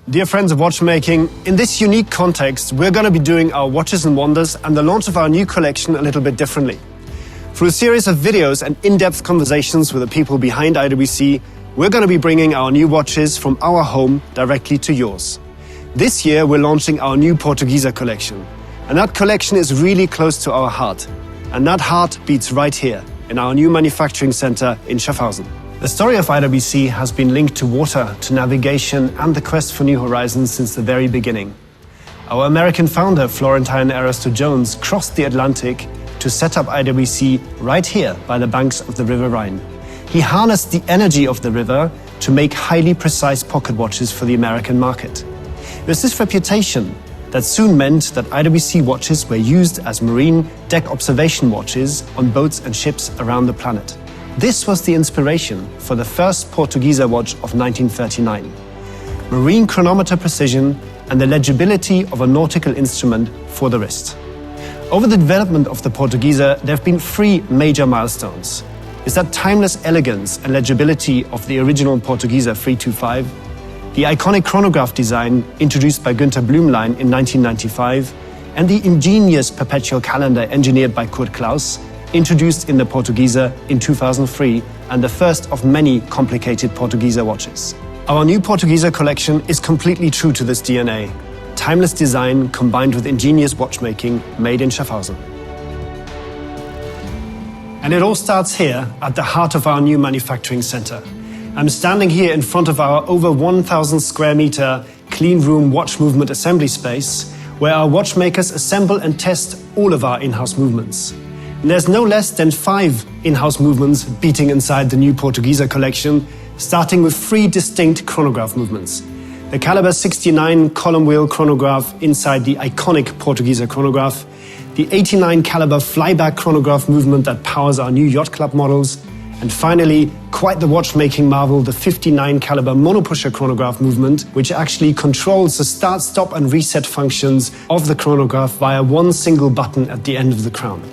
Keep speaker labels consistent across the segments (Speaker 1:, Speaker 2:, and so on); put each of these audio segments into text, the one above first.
Speaker 1: Dear friends of watchmaking, in this unique context, we're going to be doing our Watches and Wonders and the launch of our new collection a little bit differently. Through a series of videos and in-depth conversations with the people behind IWC, we're going to be bringing our new watches from our home directly to yours. This year, we're launching our new Portugieser collection. And that collection is really close to our heart. And that heart beats right here, in our new manufacturing center in Schaffhausen. The story of IWC has been linked to water, to navigation, and the quest for new horizons since the very beginning. Our American founder, Florentine Aristo Jones, crossed the Atlantic to set up IWC right here by the banks of the River Rhine. He harnessed the energy of the river to make highly precise pocket watches for the American market. It was this reputation that soon meant that IWC watches were used as marine deck observation watches on boats and ships around the planet. This was the inspiration for the first Portugieser watch of 1939. Marine chronometer precision and the legibility of a nautical instrument for the wrist. Over the development of the Portugieser, there have been three major milestones. Is that timeless elegance and legibility of the original Portugieser 325, the iconic chronograph design introduced by Günther Blümlein in 1995, and the ingenious perpetual calendar engineered by Kurt Klaus, introduced in the Portugieser in 2003 and the first of many complicated Portugieser watches. Our new Portugieser collection is completely true to this DNA. Timeless design combined with ingenious watchmaking made in Schaffhausen. And it all starts here at the heart of our new manufacturing center. I'm standing here in front of our over 1,000 square meter clean room watch movement assembly space where our watchmakers assemble and test all of our in-house movements. And there's no less than 5 in-house movements beating inside the new Portugieser collection, starting with 3 distinct chronograph movements. The caliber 69 column wheel chronograph inside the iconic Portugieser chronograph, the 89 caliber flyback chronograph movement that powers our new yacht club models, and finally, quite the watchmaking marvel, the 59 caliber monopusher chronograph movement, which actually controls the start, stop and reset functions of the chronograph via one single button at the end of the crown.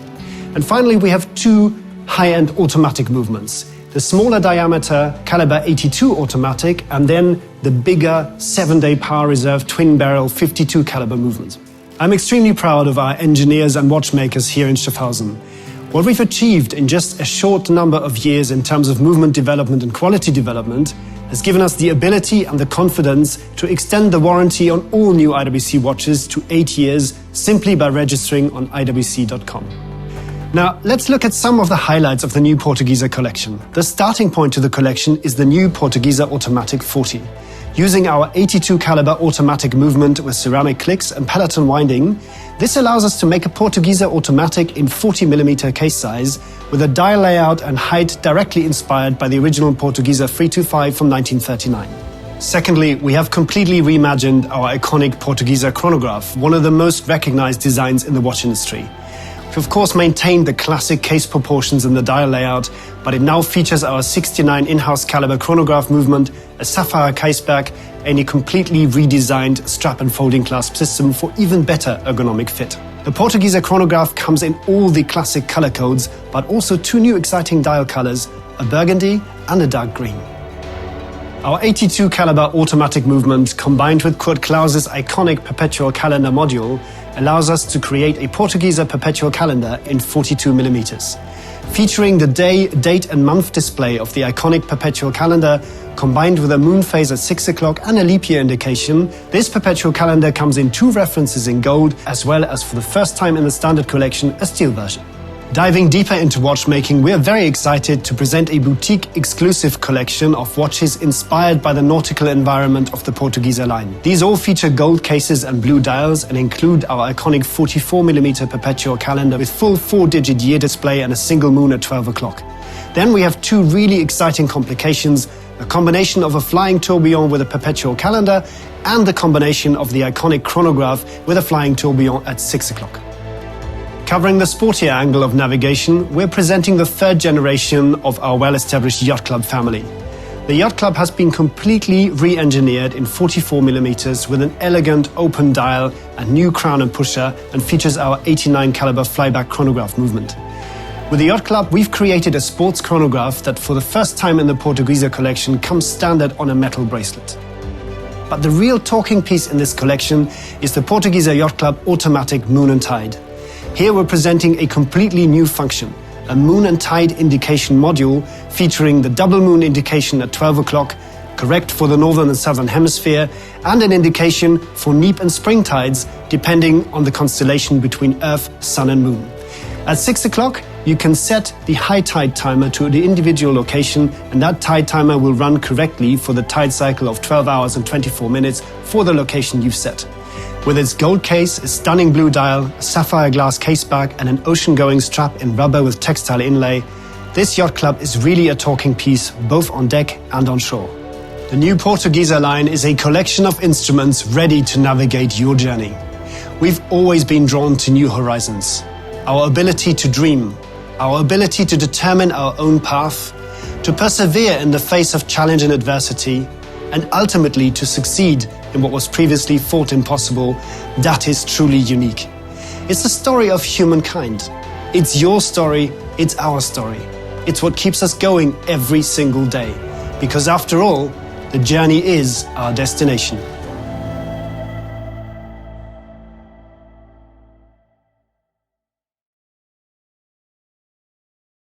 Speaker 1: And finally, we have 2 high-end automatic movements. The smaller diameter caliber 82 automatic and then the bigger 7-day power reserve twin barrel 52 caliber movement. I'm extremely proud of our engineers and watchmakers here in Schaffhausen. What we've achieved in just a short number of years in terms of movement development and quality development has given us the ability and the confidence to extend the warranty on all new IWC watches to 8 years simply by registering on IWC.com. Now, let's look at some of the highlights of the new Portugieser collection. The starting point to the collection is the new Portugieser Automatic 40. Using our 82 caliber automatic movement with ceramic clicks and peloton winding, this allows us to make a Portugieser automatic in 40mm case size with a dial layout and height directly inspired by the original Portugieser 325 from 1939. Secondly, we have completely reimagined our iconic Portugieser chronograph, one of the most recognized designs in the watch industry. We've of course maintained the classic case proportions in the dial layout, but it now features our 69 in-house caliber chronograph movement, a sapphire caseback, and a completely redesigned strap and folding clasp system for even better ergonomic fit. The Portugieser chronograph comes in all the classic color codes, but also 2 new exciting dial colors, a burgundy and a dark green. Our 82 caliber automatic movement, combined with Kurt Klaus's iconic perpetual calendar module, allows us to create a Portugieser perpetual calendar in 42mm. Featuring the day, date and month display of the iconic perpetual calendar, combined with a moon phase at 6 o'clock and a leap year indication, this perpetual calendar comes in 2 references in gold, as well as for the first time in the standard collection, a steel version. Diving deeper into watchmaking, we are very excited to present a boutique-exclusive collection of watches inspired by the nautical environment of the Portugieser line. These all feature gold cases and blue dials and include our iconic 44mm perpetual calendar with full 4-digit year display and a single moon at 12 o'clock. Then we have 2 really exciting complications, a combination of a flying tourbillon with a perpetual calendar and the combination of the iconic chronograph with a flying tourbillon at 6 o'clock. Covering the sportier angle of navigation, we're presenting the 3rd generation of our well-established Yacht Club family. The Yacht Club has been completely re-engineered in 44mm with an elegant open dial and new crown and pusher, and features our 89 caliber flyback chronograph movement. With the Yacht Club, we've created a sports chronograph that for the first time in the Portugieser collection comes standard on a metal bracelet. But the real talking piece in this collection is the Portugieser Yacht Club automatic moon and tide. Here we're presenting a completely new function, a moon and tide indication module featuring the double moon indication at 12 o'clock, correct for the northern and southern hemisphere, and an indication for neap and spring tides depending on the constellation between Earth, Sun and Moon. At 6 o'clock, you can set the high tide timer to the individual location, and that tide timer will run correctly for the tide cycle of 12 hours and 24 minutes for the location you've set. With its gold case, a stunning blue dial, a sapphire glass case back and an ocean-going strap in rubber with textile inlay, this yacht club is really a talking piece both on deck and on shore. The new Portugieser line is a collection of instruments ready to navigate your journey. We've always been drawn to new horizons. Our ability to dream, our ability to determine our own path, to persevere in the face of challenge and adversity, and ultimately to succeed in what was previously thought impossible, that is truly unique. It's the story of humankind. It's your story, it's our story. It's what keeps us going every single day. Because after all, the journey is our destination.